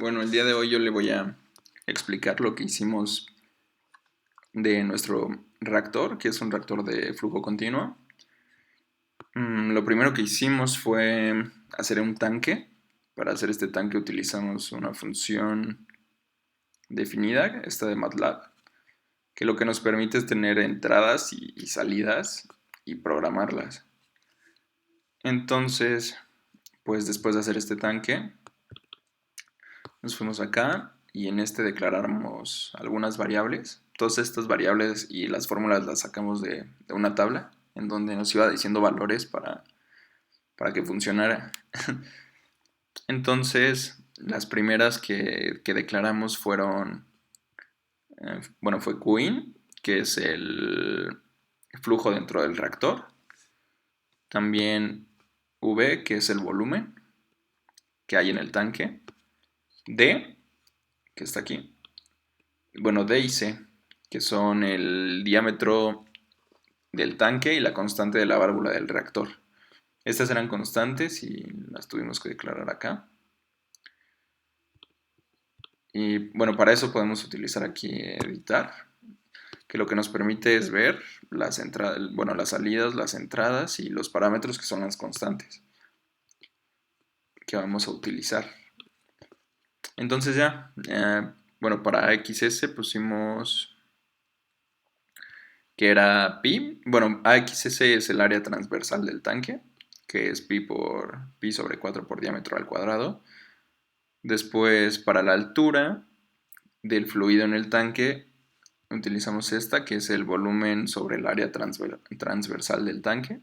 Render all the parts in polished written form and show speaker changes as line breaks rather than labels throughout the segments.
Bueno, el día de hoy yo le voy a explicar lo que hicimos de nuestro reactor, que es un reactor de flujo continuo. Lo primero que hicimos fue hacer un tanque. Para hacer este tanque utilizamos una función definida, esta de MATLAB, que lo que nos permite es tener entradas y salidas y programarlas. Entonces, pues después de hacer este tanque, nos fuimos acá y en este declaramos algunas variables. Todas estas variables y las fórmulas las sacamos de una tabla en donde nos iba diciendo valores para que funcionara. Entonces, las primeras que declaramos fueron, bueno, fue Qin, que es el flujo dentro del reactor. También V, que es el volumen que hay en el tanque. D, que está aquí. Bueno, D y C, que son el diámetro del tanque y la constante de la válvula del reactor. Estas eran constantes y las tuvimos que declarar acá. Y bueno, para eso podemos utilizar aquí editar, que lo que nos permite es ver las entradas, bueno, las salidas, las entradas y los parámetros que son las constantes que vamos a utilizar. Entonces bueno, para XS pusimos que era pi. Bueno, AXS es el área transversal del tanque, que es pi sobre 4 por diámetro al cuadrado. Después, para la altura del fluido en el tanque, utilizamos esta, que es el volumen sobre el área transversal del tanque.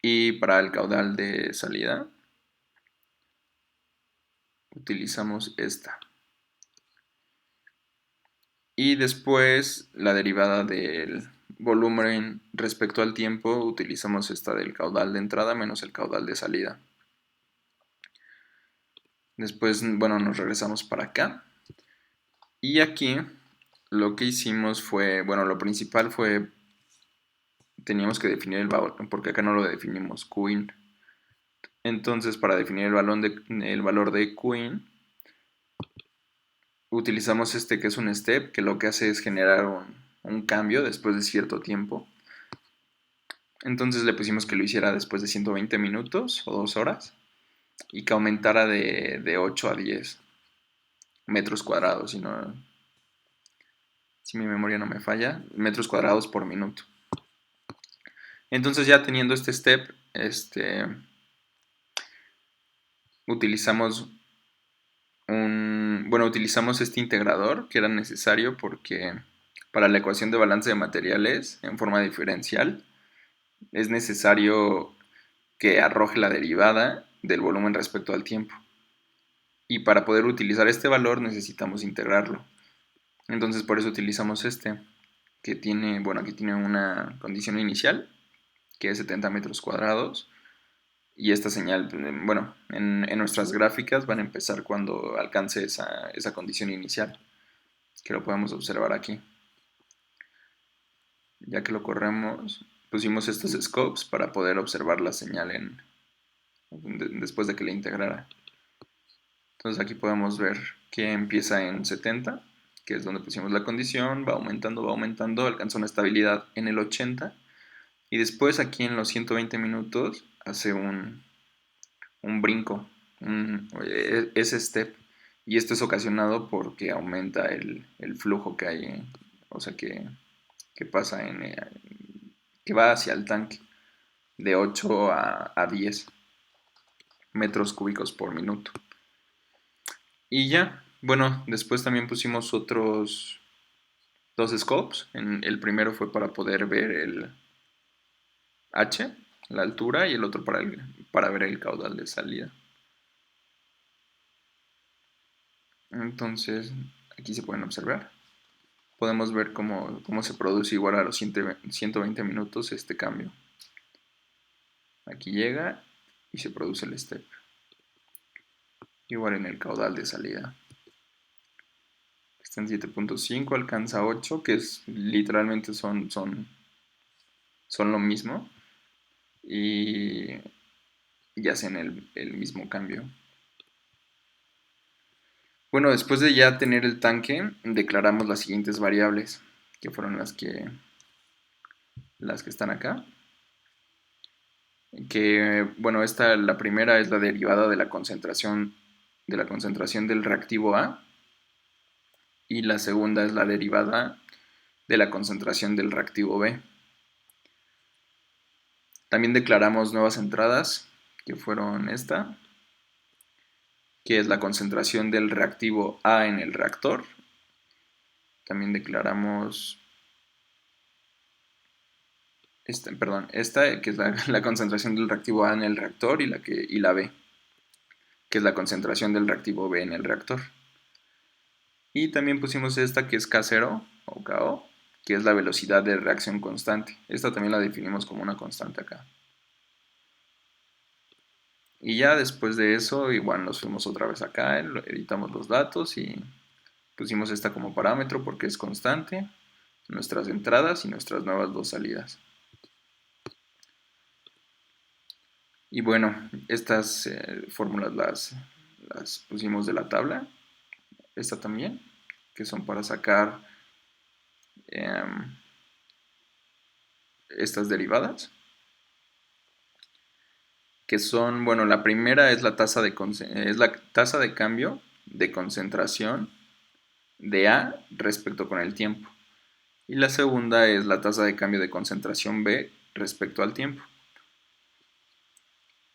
Y para el caudal de salida, utilizamos esta. Y después, la derivada del volumen respecto al tiempo, utilizamos esta del caudal de entrada menos el caudal de salida. Después, bueno, nos regresamos para acá. Y aquí lo que hicimos fue, bueno, lo principal fue, teníamos que definir el valor, porque acá no lo definimos, Qin. Entonces, para definir el valor de Qin, utilizamos este que es un step, que lo que hace es generar un cambio después de cierto tiempo. Entonces le pusimos que lo hiciera después de 120 minutos o 2 horas y que aumentara de 8 a 10 metros cuadrados, si mi memoria no me falla, metros cuadrados por minuto. Entonces ya teniendo este step, utilizamos utilizamos este integrador que era necesario porque para la ecuación de balance de materiales en forma diferencial es necesario que arroje la derivada del volumen respecto al tiempo. Y para poder utilizar este valor necesitamos integrarlo. Entonces por eso utilizamos este, que tiene, bueno, aquí tiene una condición inicial, que es 70 metros cuadrados. Y esta señal, bueno, en nuestras gráficas van a empezar cuando alcance esa condición inicial, que lo podemos observar aquí. Ya que lo corremos, pusimos estos scopes para poder observar la señal después de que la integrara. Entonces aquí podemos ver que empieza en 70, que es donde pusimos la condición, va aumentando, alcanza una estabilidad en el 80 y después aquí en los 120 minutos hace un brinco, ese step, y esto es ocasionado porque aumenta el flujo que hay, o sea que pasa que va hacia el tanque de 8 a 10 metros cúbicos por minuto. Y ya, bueno, después también pusimos otros dos scopes. El primero fue para poder ver el H, la altura, y el otro para ver el caudal de salida. Entonces, aquí se pueden observar. Podemos ver cómo se produce igual a los 120 minutos este cambio. Aquí llega y se produce el step. Igual en el caudal de salida. Está en 7.5, alcanza 8, que literalmente son lo mismo. Y hacen el mismo cambio. Bueno, después de ya tener el tanque, declaramos las siguientes variables, que fueron las que están acá. Que, bueno, la primera es la derivada de la concentración del reactivo A, y la segunda es la derivada de la concentración del reactivo B. También declaramos nuevas entradas, que fueron esta, que es la concentración del reactivo A en el reactor. También declaramos esta que es la concentración del reactivo A en el reactor, y la B, que es la concentración del reactivo B en el reactor. Y también pusimos esta que es K0 o KO, que es la velocidad de reacción constante. Esta también la definimos como una constante acá. Y ya después de eso, igual nos fuimos otra vez acá, editamos los datos y pusimos esta como parámetro porque es constante, nuestras entradas y nuestras nuevas dos salidas. Y bueno, estas fórmulas las pusimos de la tabla, esta también, que son para sacar estas derivadas, que son, bueno, la primera es la tasa de cambio de concentración de A respecto con el tiempo. Y la segunda es la tasa de cambio de concentración B respecto al tiempo.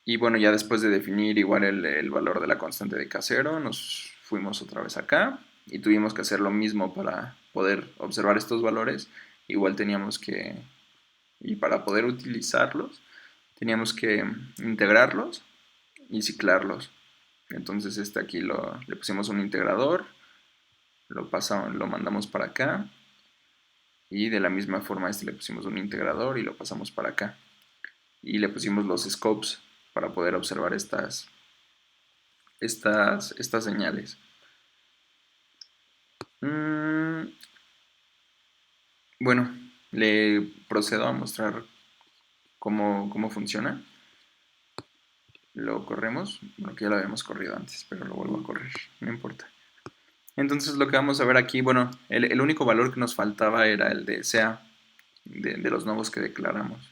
Y bueno, ya después de definir igual el valor de la constante de K0, nos fuimos otra vez acá y tuvimos que hacer lo mismo para poder observar estos valores. Igual y para poder utilizarlos, teníamos que integrarlos y ciclarlos. Entonces aquí le pusimos un integrador, lo mandamos para acá, y de la misma forma a le pusimos un integrador y lo pasamos para acá. Y le pusimos los scopes para poder observar estas señales. Bueno, le procedo a mostrar cómo funciona. Lo corremos, bueno, que ya lo habíamos corrido antes, pero lo vuelvo a correr, no importa. Entonces lo que vamos a ver aquí, bueno, el único valor que nos faltaba era el de CA, de los nuevos que declaramos.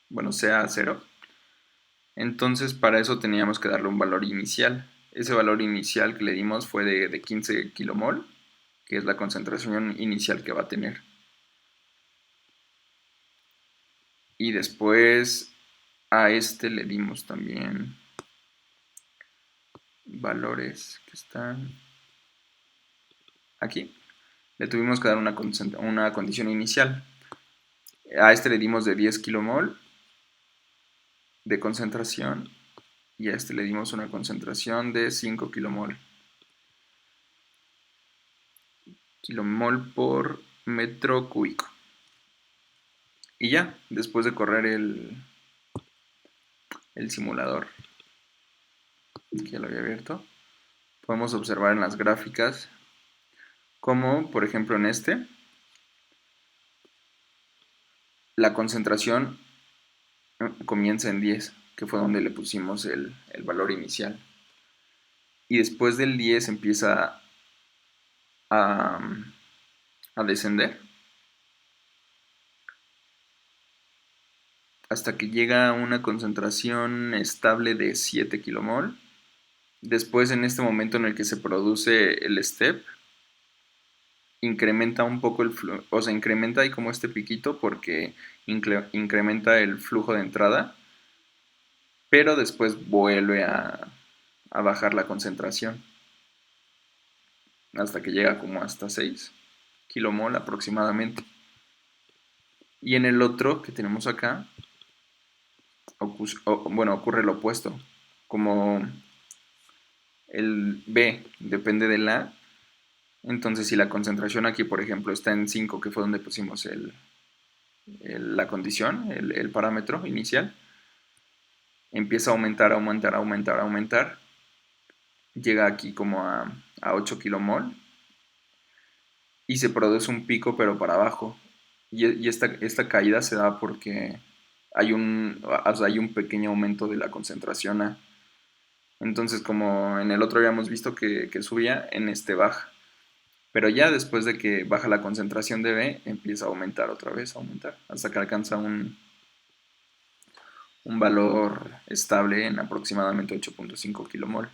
Bueno, CA 0. Entonces para eso teníamos que darle un valor inicial. Ese valor inicial que le dimos fue de 15 kilomol, que es la concentración inicial que va a tener. Y después a le dimos también valores que están aquí. Le tuvimos que dar una condición inicial. A le dimos de 10 kilomol de concentración, y a le dimos una concentración de 5 kilomol por metro cúbico. Y ya, después de correr el simulador, que ya lo había abierto, podemos observar en las gráficas como, por ejemplo, en la concentración comienza en 10, que fue donde le pusimos el valor inicial. Y después del 10 empieza a descender hasta que llega a una concentración estable de 7 kilomol. Después, en este momento en el que se produce el step, incrementa un poco el flujo, o sea, incrementa ahí como este piquito porque incrementa el flujo de entrada, pero después vuelve a bajar la concentración hasta que llega como hasta 6 kilomol aproximadamente. Y en el otro que tenemos acá, ocurre lo opuesto. Como el B depende del A, entonces si la concentración aquí, por ejemplo, está en 5, que fue donde pusimos la condición, el parámetro inicial, empieza a aumentar, aumentar, aumentar, aumentar, llega aquí como a 8 kilomol y se produce un pico pero para abajo. Y esta caída se da porque hay un pequeño aumento de la concentración A. Entonces, como en el otro habíamos visto que subía, en este baja. Pero ya después de que baja la concentración de B, empieza a aumentar otra vez, a aumentar, hasta que alcanza un valor estable en aproximadamente 8.5 kmol.